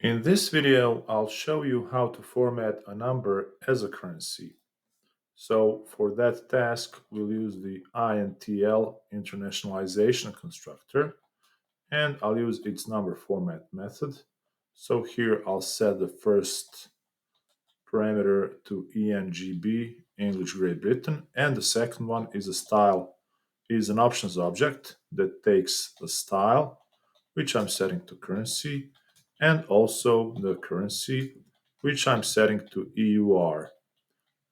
In this video, I'll show you how to format a number as a currency. So for that task, we'll use the Intl internationalization constructor, and I'll use its number format method. So here I'll set the first parameter to ENGB, English Great Britain, and the second one is a style, is an options object that takes the style, which I'm setting to currency, and also the currency, which I'm setting to EUR.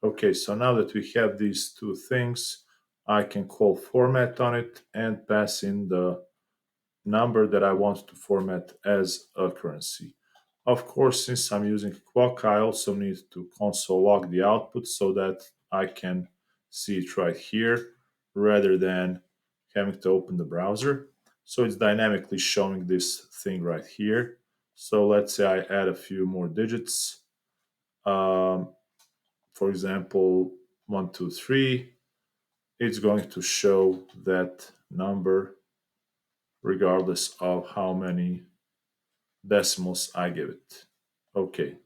Okay, so now that we have these two things, I can call format on it and pass in the number that I want to format as a currency. Of course, since I'm using Quack, I also need to console log the output so that I can see it right here rather than having to open the browser. So it's dynamically showing this thing right here. So let's say I add a few more digits. For example, 123. It's going to show that number regardless of how many decimals I give it. Okay,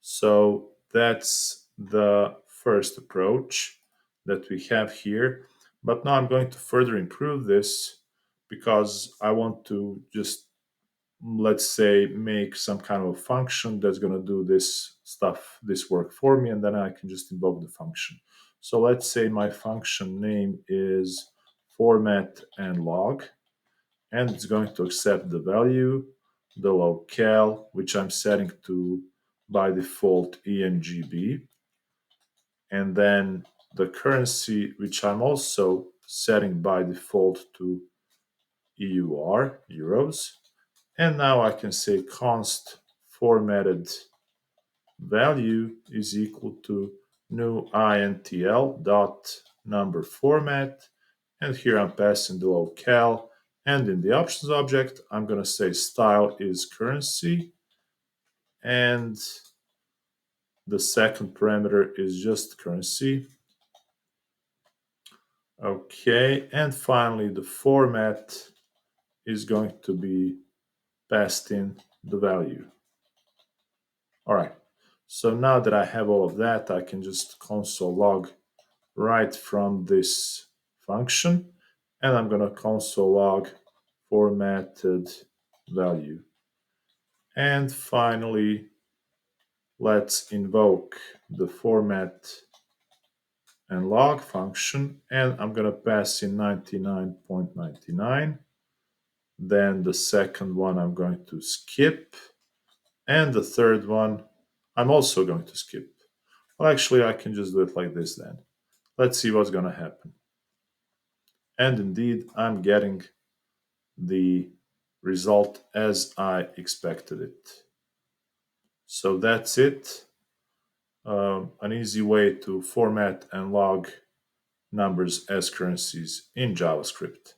so that's the first approach that we have here. But now I'm going to further improve this because I want to just, let's say, make some kind of a function that's going to do this stuff, this work for me, and then I can just invoke the function. So let's say my function name is format and log, and it's going to accept the value, the locale, which I'm setting to by default ENGB, and then the currency, which I'm also setting by default to EUR, euros. And now I can say const formatted value is equal to new intl dot number format, and here I'm passing the locale, and in the options object I'm going to say style is currency, and the second parameter is just currency. Okay, and finally the format is going to be passed in the value. All right, so now that I have all of that, I can just console log right from this function, and I'm going to console log formatted value. And finally, let's invoke the format and log function, and I'm going to pass in 99.99. Then the second one I'm going to skip, and the third one I'm also going to skip. Well, actually, I can just do it like this then. Let's see what's going to happen. And indeed, I'm getting the result as I expected it. So that's it. An easy way to format and log numbers as currencies in JavaScript.